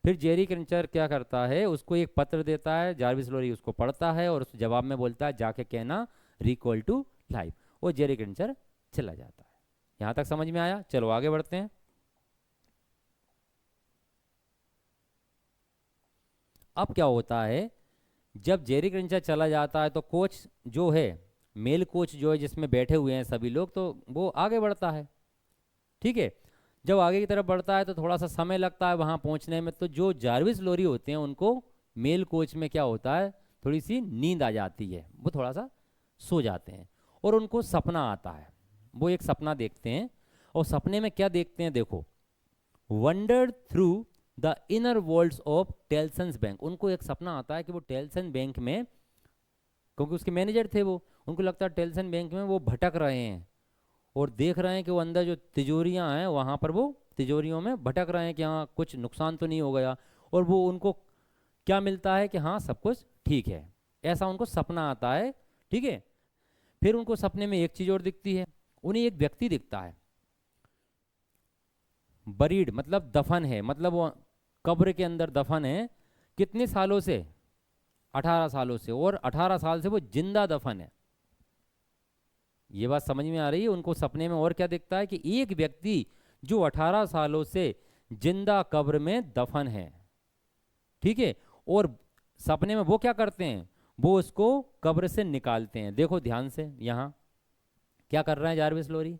फिर जेरी क्रिंचर क्या करता है, उसको एक पत्र देता है, जारविस लोरी उसको पढ़ता है और उस जवाब में बोलता है जाके कहना रिकॉल टू लाइफ, और जेरी क्रिंचर चला जाता है। यहाँ तक समझ में आया? चलो आगे बढ़ते हैं। अब क्या होता है, जब जेरी क्रिंचर चला जाता है तो कोच जो है, मेल कोच जो है जिसमें बैठे हुए हैं सभी लोग, तो वो आगे बढ़ता है। ठीक है, जब आगे की तरफ बढ़ता है तो थोड़ा सा समय लगता है वहां पहुंचने में, तो जो जारविस लोरी होते हैं उनको मेल कोच में क्या होता है, थोड़ी सी नींद आ जाती है, वो थोड़ा सा सो जाते हैं और उनको सपना आता है। वो एक सपना देखते हैं और सपने में क्या देखते हैं देखो, wander through the inner worlds of Tellson's bank. उनको एक सपना आता है कि वो टेल्सन बैंक में, क्योंकि उसके मैनेजर थे वो, उनको लगता है टेल्सन बैंक में वो भटक रहे हैं और देख रहे हैं कि वो अंदर जो तिजोरियां हैं वहां पर वो तिजोरियों में भटक रहे हैं कि हाँ कुछ नुकसान तो नहीं हो गया, और वो उनको क्या मिलता है कि हाँ सब कुछ ठीक है, ऐसा उनको सपना आता है। ठीक है, फिर उनको सपने में एक चीज और दिखती है, उन्हें एक व्यक्ति दिखता है, बरीड मतलब दफन है, मतलब वो कब्र के अंदर दफन है, कितने सालों से? 18 सालों से, और 18 साल से वो जिंदा दफन है। ये बात समझ में आ रही है? उनको सपने में और क्या दिखता है कि एक व्यक्ति जो 18 सालों से जिंदा कब्र में दफन है। ठीक है, और सपने में वो क्या करते हैं, वो उसको कब्र से निकालते हैं। देखो ध्यान से, यहाँ क्या कर रहे हैं जारविस लोरी,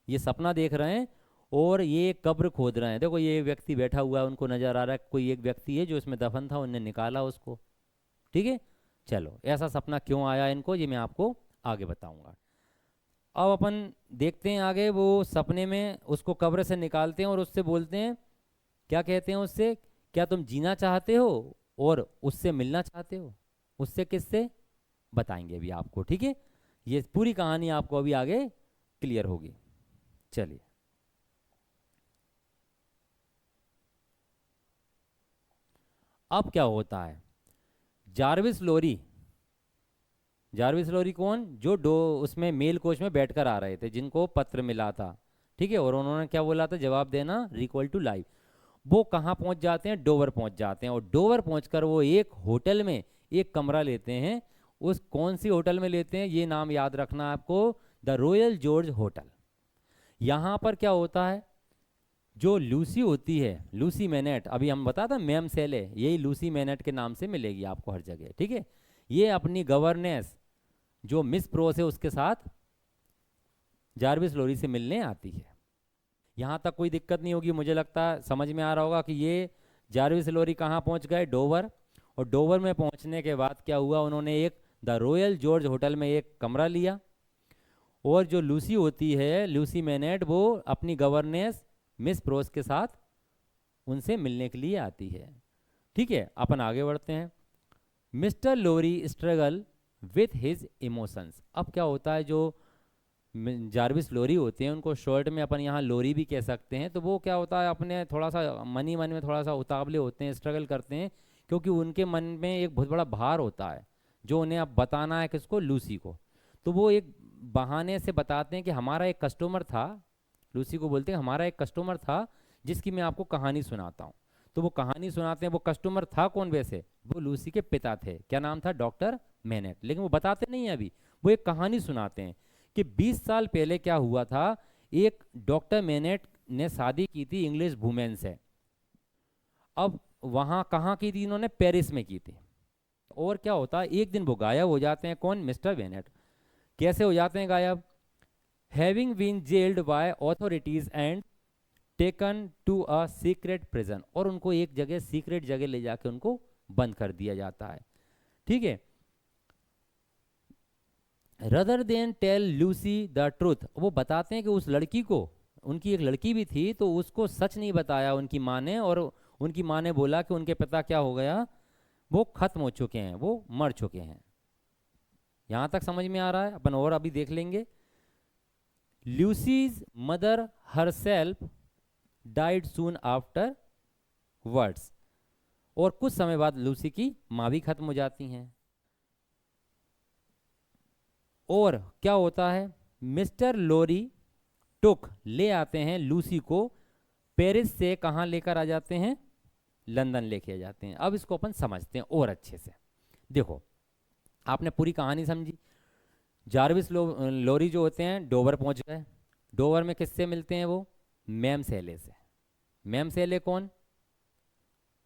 ये सपना देख रहे हैं और ये कब्र खोद रहे हैं। देखो ये व्यक्ति बैठा हुआ है, उनको नजर आ रहा है कोई एक व्यक्ति है जो इसमें दफन था, उनने निकाला उसको। ठीक है, चलो ऐसा सपना क्यों आया इनको, ये मैं आपको आगे बताऊंगा। अब अपन देखते हैं आगे, वो सपने में उसको कब्र से निकालते हैं और उससे बोलते हैं, क्या कहते हैं उससे, क्या तुम जीना चाहते हो और उससे मिलना चाहते हो? उससे किससे, बताएंगे अभी आपको। ठीक है, ये पूरी कहानी आपको अभी आगे क्लियर होगी। चलिए, अब क्या होता है, जारविस लोरी, जारविस लोरी कौन, जो डो उसमें मेल कोच में बैठकर आ रहे थे, जिनको पत्र मिला था। ठीक है, और उन्होंने क्या बोला था, जवाब देना रिकॉल टू लाइफ। वो कहाँ पहुंच जाते हैं, डोवर पहुंच जाते हैं, और डोवर पहुंचकर वो एक होटल में एक कमरा लेते हैं। उस कौन सी होटल में लेते हैं, ये नाम याद रखना है आपको, द रॉयल जॉर्ज होटल। यहाँ पर क्या होता है, जो लूसी होती है, लूसी मैनेट, अभी हम बता था मैम सेले, यही लूसी मैनेट के नाम से मिलेगी आपको हर जगह। ठीक है, ये अपनी गवर्नेंस जो मिस प्रोस है उसके साथ जारविस लोरी से मिलने आती है। यहाँ तक कोई दिक्कत नहीं होगी, मुझे लगता है समझ में आ रहा होगा कि ये जारविस लोरी कहाँ पहुँच गए, डोवर। और डोवर में पहुँचने के बाद क्या हुआ, उन्होंने एक द रॉयल जॉर्ज होटल में एक कमरा लिया, और जो लूसी होती है, लूसी मैनेट, वो अपनी गवर्नेंस मिस प्रोस के साथ उनसे मिलने के लिए आती है। ठीक है, अपन आगे बढ़ते हैं। Mister Lorry struggle with his emotions. अब क्या होता है, जो जारविस लोरी होते हैं, उनको शॉर्ट में अपन यहाँ लोरी भी कह सकते हैं, तो वो क्या होता है, अपने थोड़ा सा मन ही मन में थोड़ा सा उतावले होते हैं, स्ट्रगल करते हैं, क्योंकि उनके मन में एक बहुत बड़ा भार होता है जो उन्हें अब बताना है किसको, लूसी को। तो वो एक बहाने से बताते हैं कि हमारा एक कस्टमर था, लूसी को बोलते हैं हमारा एक कस्टमर था जिसकी मैं आपको कहानी सुनाता हूँ। तो वो कहानी सुनाते हैं, वो कस्टमर था कौन वैसे, वो लूसी के पिता थे, क्या नाम था, डॉक्टर मैनेट। लेकिन वो बताते नहीं है अभी, वो एक कहानी सुनाते हैं कि 20 साल पहले क्या हुआ था। एक डॉक्टर मैनेट ने शादी की थी इंग्लिश वुमेन से। अब वहाँ कहाँ की थी, इन्होंने पेरिस में की थी। और क्या होता है, एक दिन वो गायब हो जाते हैं, कौन, मिस्टर बेनेट। कैसे हो जाते हैं गायब, having been jailed by authorities and taken to a secret prison. और उनको एक जगह सीक्रेट जगह ले जाके उनको बंद कर दिया जाता है। ठीक है, rather than tell Lucy the truth, वो बताते हैं कि उस लड़की को, उनकी एक लड़की भी थी, तो उसको सच नहीं बताया उनकी माँ ने, और उनकी माँ ने बोला कि उनके पिता क्या हो गया, वो खत्म हो चुके हैं, वो मर चुके हैं। यहाँ तक समझ में आ रहा है? अपन और अभी देख लेंगे। Lucie's mother herself died soon afterwards, और कुछ समय बाद लूसी की माँ भी खत्म हो जाती हैं। और क्या होता है, मिस्टर लोरी टुक ले आते हैं लूसी को पेरिस से, कहाँ लेकर आ जाते हैं, लंदन लेके आ जाते हैं। अब इसको अपन समझते हैं और अच्छे से। देखो, आपने पूरी कहानी समझी। जारविस लोरी जो होते हैं डोवर पहुंच गए। डोवर में किससे मिलते हैं वो, मैम सेले से। मैम सेले कौन,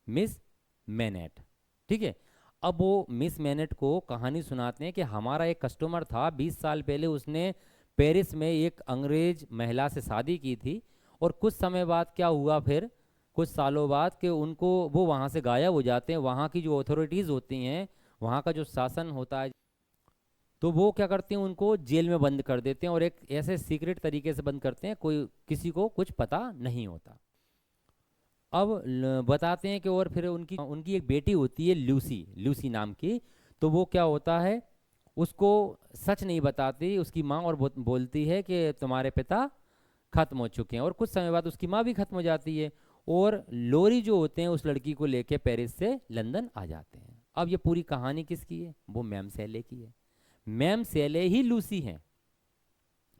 मिस मैनेट, ठीक है। अब वो मिस मैनेट को कहानी सुनाते हैं कि हमारा एक कस्टमर था, 20 साल पहले उसने पेरिस में एक अंग्रेज महिला से शादी की थी, और कुछ समय बाद क्या हुआ, फिर कुछ सालों बाद कि उनको, वो वहाँ से गायब हो जाते हैं। वहाँ की जो अथॉरिटीज़ होती हैं, वहाँ का जो शासन होता है, तो वो क्या करते हैं, उनको जेल में बंद कर देते हैं, और एक ऐसे सीक्रेट तरीके से बंद करते हैं, कोई किसी को कुछ पता नहीं होता। अब बताते हैं कि और फिर उनकी उनकी एक बेटी होती है लूसी, लूसी नाम की। तो वो क्या होता है, उसको सच नहीं बताती उसकी माँ, और बोलती है कि तुम्हारे पिता खत्म हो चुके हैं। और कुछ समय बाद उसकी माँ भी खत्म हो जाती है, और लोरी जो होते हैं उस लड़की को लेके पेरिस से लंदन आ जाते हैं। अब ये पूरी कहानी किसकी है, वो मैम सेले की है। मैम सेले ही लूसी हैं,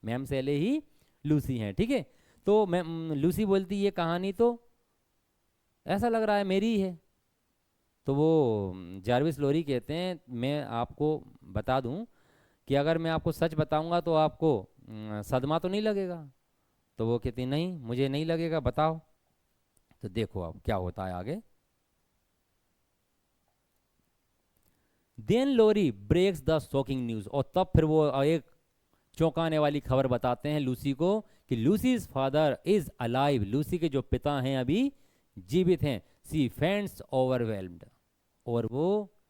मैम सेले ही लूसी हैं, ठीक है। तो मैम लूसी बोलती ये कहानी तो ऐसा लग रहा है मेरी ही है। तो वो जारविस लोरी कहते हैं, मैं आपको बता दूं कि अगर मैं आपको सच बताऊंगा तो आपको सदमा तो नहीं लगेगा। तो वो कहती नहीं, मुझे नहीं लगेगा, बताओ। तो देखो अब क्या होता है आगे। Then Lorry breaks the shocking news, और तब फिर वो एक चौंकाने वाली खबर बताते हैं लूसी को कि लूसीज फादर इज अलाइव, लूसी के जो पिता हैं अभी जीवित हैं। सी फेंट्स ओवरवेल्म्ड, और वो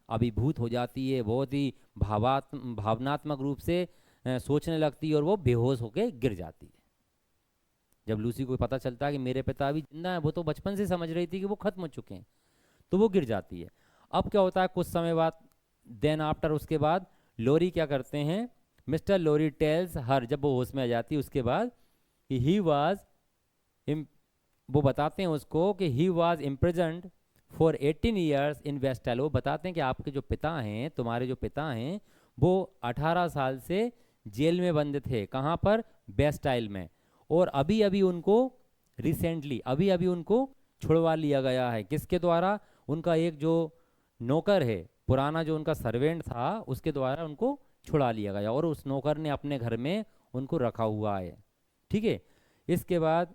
अभिभूत हो जाती है, बहुत ही भावनात्मक रूप से सोचने लगती है, और वो बेहोश होकर गिर जाती है। जब लूसी को पता चलता है कि मेरे पिता अभी जिंदा है, वो तो बचपन से समझ रही थी कि वो खत्म हो चुके हैं, तो वो गिर जाती है। अब क्या होता है, कुछ समय बाद, देन आफ्टर, उसके बाद लोरी क्या करते हैं, मिस्टर लोरी टेल्स हर, जब वो होश में आ जाती है उसके बाद, कि ही वाज, वो बताते हैं उसको कि he was imprisoned for 18 years in Bastille. वो बताते हैं कि आपके जो पिता हैं, तुम्हारे जो पिता हैं, वो 18 साल से जेल में बंद थे। कहाँ पर, बेस्टाइल में। और अभी अभी उनको रिसेंटली, अभी अभी उनको छुड़वा लिया गया है। किसके द्वारा, उनका एक जो नौकर है, पुराना जो उनका सर्वेंट था, उसके द्वारा उनको छुड़ा लिया गया, और उस नौकर ने अपने घर में उनको रखा हुआ है, ठीक है। इसके बाद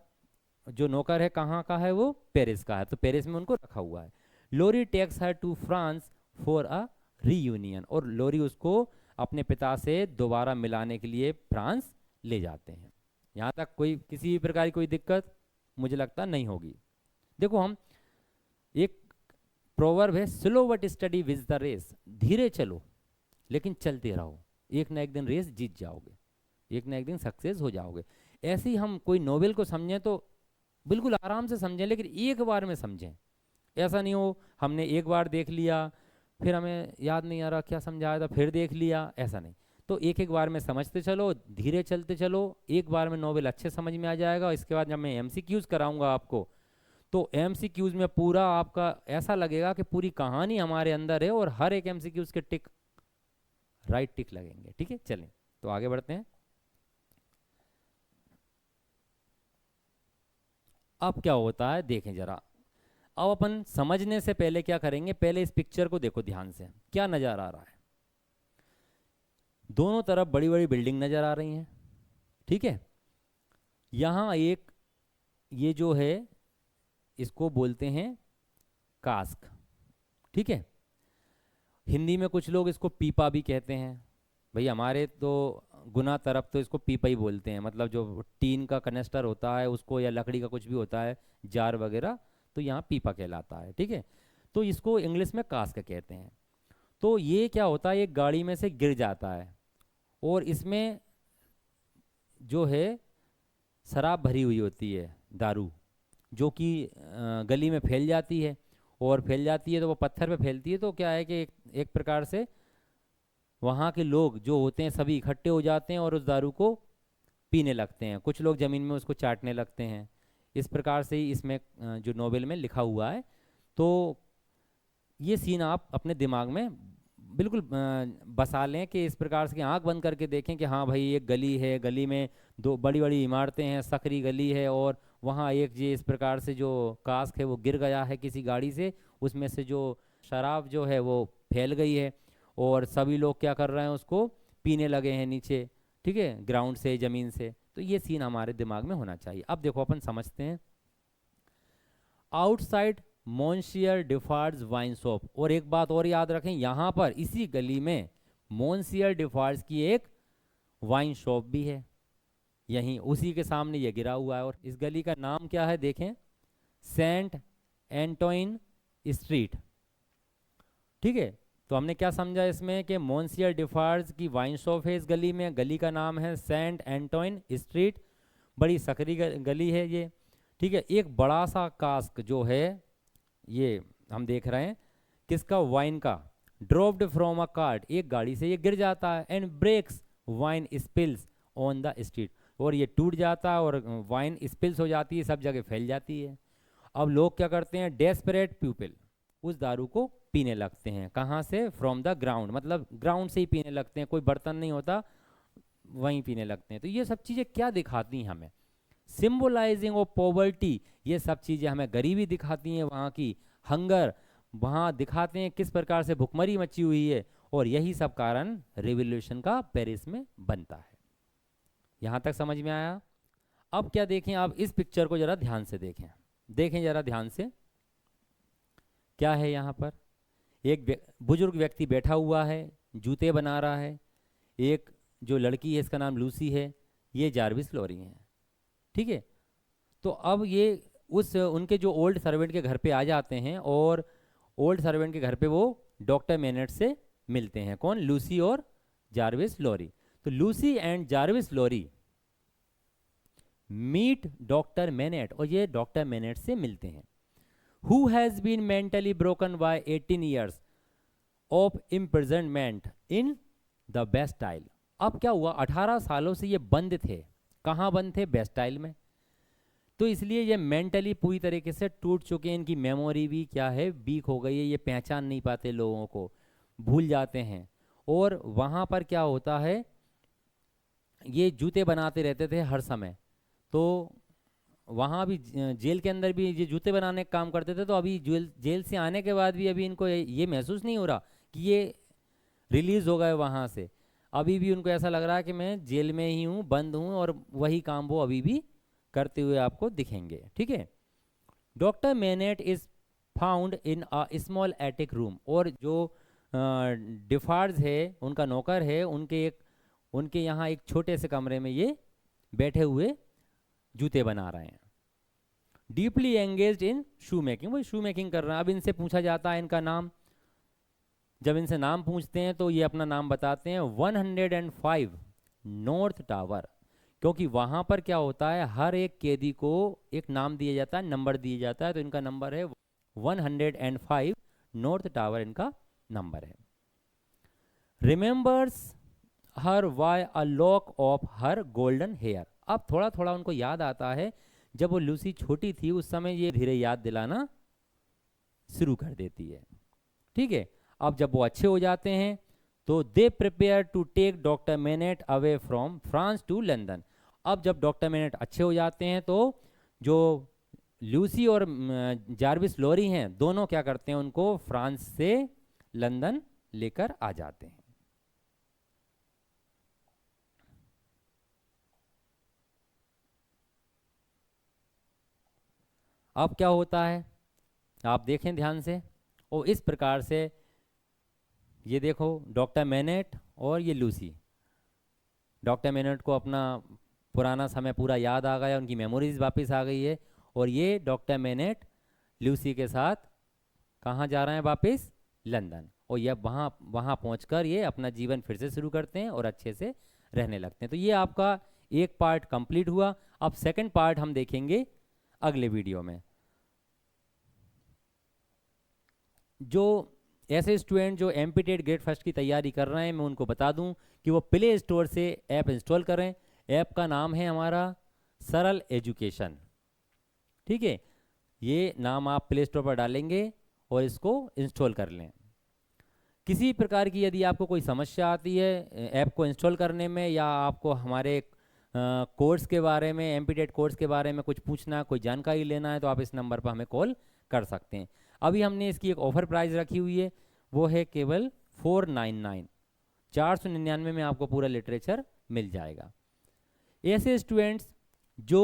जो नौकर है कहाँ का है, वो पेरिस का है, तो पेरिस में उनको रखा हुआ है। Lorry takes her to France for a reunion, और लोरी उसको अपने पिता से दोबारा मिलाने के लिए फ्रांस ले जाते हैं। यहाँ तक कोई किसी भी प्रकार की कोई दिक्कत मुझे लगता नहीं होगी। देखो, हम एक प्रोवर्ब है, slow but steady wins the race, धीरे चलो लेकिन चलते रहो, एक ना एक दिन रेस जीत जाओगे, एक ना एक दिन सक्सेस हो जाओगे। ऐसे ही हम कोई नोवेल को समझें तो बिल्कुल आराम से समझें, लेकिन एक बार में समझें। ऐसा नहीं हो हमने एक बार देख लिया, फिर हमें याद नहीं आ रहा क्या समझाया था, फिर देख लिया, ऐसा नहीं। तो एक एक बार में समझते चलो, धीरे चलते चलो, एक बार में नोवेल अच्छे समझ में आ जाएगा। इसके बाद जब मैं एमसीक्यूज कराऊंगा आपको, तो एमसीक्यूज में पूरा आपका ऐसा लगेगा कि पूरी कहानी हमारे अंदर है, और हर एक एमसीक्यूज के टिक राइट टिक लगेंगे, ठीक है। चलें तो आगे बढ़ते हैं। अब क्या होता है देखें जरा। अब अपन समझने से पहले क्या करेंगे, पहले इस पिक्चर को देखो ध्यान से, क्या नजर आ रहा है। दोनों तरफ बड़ी बड़ी बिल्डिंग नजर आ रही हैं, ठीक है। यहाँ एक, ये जो है इसको बोलते हैं कास्क, ठीक है। हिंदी में कुछ लोग इसको पीपा भी कहते हैं। भाई हमारे तो गुना तरफ तो इसको पीपा ही बोलते हैं, मतलब जो टीन का कनेस्टर होता है उसको, या लकड़ी का कुछ भी होता है, जार वगैरह, तो यहाँ पीपा कहलाता है, ठीक है। तो इसको इंग्लिश में कास्क कहते हैं। तो ये क्या होता है, एक गाड़ी में से गिर जाता है, और इसमें जो है शराब भरी हुई होती है, दारू, जो कि गली में फैल जाती है। और फैल जाती है तो वो पत्थर पे फैलती है, तो क्या है कि एक प्रकार से वहाँ के लोग जो होते हैं सभी इकट्ठे हो जाते हैं, और उस दारू को पीने लगते हैं। कुछ लोग ज़मीन में उसको चाटने लगते हैं। इस प्रकार से ही इसमें जो नोवेल में लिखा हुआ है। तो ये सीन आप अपने दिमाग में बिल्कुल बसा लें कि इस प्रकार से कि आंख बंद करके देखें कि हाँ भाई एक गली है, गली में दो बड़ी बड़ी इमारतें हैं, सकरी गली है, और वहाँ एक ये इस प्रकार से जो कास्क है वो गिर गया है किसी गाड़ी से, उसमें से जो शराब जो है वो फैल गई है, और सभी लोग क्या कर रहे हैं, उसको पीने लगे हैं नीचे, ठीक है, ग्राउंड से, ज़मीन से। तो ये सीन हमारे दिमाग में होना चाहिए। अब देखो अपन समझते हैं। आउटसाइड मोन्सियर डिफार्ड्स वाइन शॉप, और एक बात और याद रखें, यहाँ पर इसी गली में मोन्सियर डिफार्ड्स की एक वाइन शॉप भी है, यहीं उसी के सामने ये गिरा हुआ है। और इस गली का नाम क्या है देखें, सेंट एंटोइन स्ट्रीट, ठीक है। तो हमने क्या समझा इसमें कि मोन्सियर डिफार्ड्स की वाइन शॉप है इस गली में, गली का नाम है सेंट एंटोइन स्ट्रीट, बड़ी सकरी गली है ये, ठीक है। एक बड़ा सा कास्क जो है ये हम देख रहे हैं किसका, वाइन का, ड्रॉप्ड फ्रॉम अ कार्ट, एक गाड़ी से ये गिर जाता है, and breaks wine spills on the street, और ये टूट जाता है और वाइन स्पिल्स हो जाती है, सब जगह फैल जाती है। अब लोग क्या करते हैं, डेस्परेट पीपल उस दारू को पीने लगते हैं, कहाँ से, फ्रॉम द ग्राउंड, मतलब ग्राउंड से ही पीने लगते हैं, कोई बर्तन नहीं होता, वहीं पीने लगते हैं। तो ये सब चीज़ें क्या दिखाती हैं हमें, सिम्बोलाइजिंग ऑफ पॉवर्टी, ये सब चीज़ें हमें गरीबी दिखाती हैं, वहाँ की हंगर, वहाँ दिखाते हैं किस प्रकार से भुखमरी मची हुई है, और यही सब कारण रिवॉल्यूशन का पेरिस में बनता है। यहाँ तक समझ में आया। अब क्या देखें, आप इस पिक्चर को जरा ध्यान से देखें, देखें जरा ध्यान से, क्या है यहाँ पर, एक बुजुर्ग व्यक्ति बैठा हुआ है, जूते बना रहा है, एक जो लड़की है इसका नाम लूसी है, ये जार्विस लॉरी है, ठीक है। तो अब ये उस उनके जो ओल्ड सर्वेंट के घर पे आ जाते हैं, और ओल्ड सर्वेंट के घर पे वो डॉक्टर मेनेट से मिलते हैं, कौन, लूसी और जार्विस लॉरी। तो Lucy and Jarvis Lorry meet doctor Manette, और ये डॉक्टर मेनेट से मिलते हैं, who has been mentally broken by 18 years of imprisonment in the Bastille। अब क्या हुआ, 18 सालों से ये बंद थे, कहाँ बंद थे, बेस्टाइल में। तो इसलिए ये मेंटली पूरी तरीके से टूट चुके हैं, इनकी मेमोरी भी क्या है, वीक हो गई है, ये पहचान नहीं पाते लोगों को, भूल जाते हैं। और वहाँ पर क्या होता है, ये जूते बनाते रहते थे हर समय, तो वहाँ भी जेल के अंदर भी ये जूते बनाने का काम करते थे। तो अभी जेल से आने के बाद भी अभी इनको ये महसूस नहीं हो रहा कि ये रिलीज़ हो गए वहाँ से, अभी भी उनको ऐसा लग रहा है कि मैं जेल में ही हूँ, बंद हूँ, और वही काम वो अभी भी करते हुए आपको दिखेंगे, ठीक है। Doctor mainnet is found in a small attic room, और जो डिफार्ड्स है उनका नौकर है, उनके यहाँ एक छोटे से कमरे में ये बैठे हुए जूते बना रहे हैं। Deeply engaged in shoe making, वो शू मेकिंग कर रहे हैं। अब इनसे पूछा जाता है इनका नाम, जब इनसे नाम पूछते हैं तो ये अपना नाम बताते हैं, 105 नॉर्थ टावर, क्योंकि वहाँ पर क्या होता है, हर एक कैदी को एक नाम दिया जाता है, नंबर दिया जाता है, तो इनका नंबर है 105 नॉर्थ टावर, इनका नंबर है। Remembers her by a lock of her golden hair, अब थोड़ा थोड़ा उनको याद आता है, जब वो लूसी छोटी थी उस समय ये धीरे याद दिलाना शुरू कर देती है, ठीक है। अब जब वो अच्छे हो जाते हैं तो they prepare to take doctor Manette away from France to London. अब जब डॉक्टर मेनेट अच्छे हो जाते हैं तो जो लूसी और जार्विस लॉरी हैं, दोनों क्या करते हैं, उनको फ्रांस से लंदन लेकर आ जाते हैं। अब क्या होता है आप देखें ध्यान से, और इस प्रकार से ये देखो, डॉक्टर मेनेट और ये लूसी, डॉक्टर मेनेट को अपना पुराना समय पूरा याद आ गया, उनकी मेमोरीज वापस आ गई है, और ये डॉक्टर मेनेट लूसी के साथ कहाँ जा रहे हैं, वापस लंदन, और ये वहाँ वहाँ पहुँचकर ये अपना जीवन फिर से शुरू करते हैं और अच्छे से रहने लगते हैं। तो ये आपका एक पार्ट कंप्लीट हुआ। अब सेकंड पार्ट हम देखेंगे अगले वीडियो में। जो ऐसे स्टूडेंट जो एमपीटेड ग्रेड फर्स्ट की तैयारी कर रहे हैं, मैं उनको बता दूं कि वो प्ले स्टोर से ऐप इंस्टॉल करें। ऐप का नाम है हमारा सरल एजुकेशन, ठीक है। ये नाम आप प्ले स्टोर पर डालेंगे और इसको इंस्टॉल कर लें। किसी प्रकार की यदि आपको कोई समस्या आती है ऐप को इंस्टॉल करने में, या आपको हमारे कोर्स के बारे में, एमपीटेट कोर्स के बारे में कुछ पूछना है, कोई जानकारी लेना है, तो आप इस नंबर पर हमें कॉल कर सकते हैं। अभी हमने इसकी एक ऑफ़र प्राइस रखी हुई है, वो है केवल 499, 499 में आपको पूरा लिटरेचर मिल जाएगा। ऐसे स्टूडेंट्स जो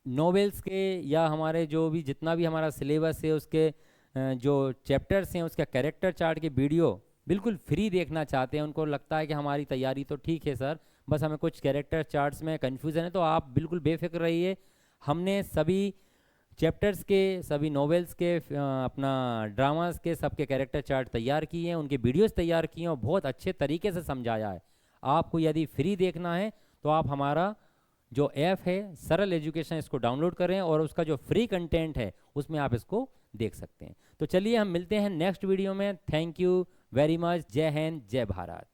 नॉवेल्स के या हमारे जो भी जितना भी हमारा सिलेबस है उसके जो चैप्टर्स हैं उसका कैरेक्टर चार्ट के वीडियो बिल्कुल फ्री देखना चाहते हैं, उनको लगता है कि हमारी तैयारी तो ठीक है सर, बस हमें कुछ कैरेक्टर चार्ट्स में कन्फ्यूज़न है, तो आप बिल्कुल बेफिक्र रहिए। हमने सभी चैप्टर्स के, सभी नॉवेल्स के, अपना ड्रामास के सबके कैरेक्टर चार्ट तैयार किए हैं, उनके वीडियोस तैयार किए हैं और बहुत अच्छे तरीके से समझाया है। आपको यदि फ्री देखना है तो आप हमारा जो ऐप है सरल एजुकेशन, इसको डाउनलोड करें और उसका जो फ्री कंटेंट है उसमें आप इसको देख सकते हैं। तो चलिए हम मिलते हैं नेक्स्ट वीडियो में। Thank you very much. जय हिंद, जय भारत।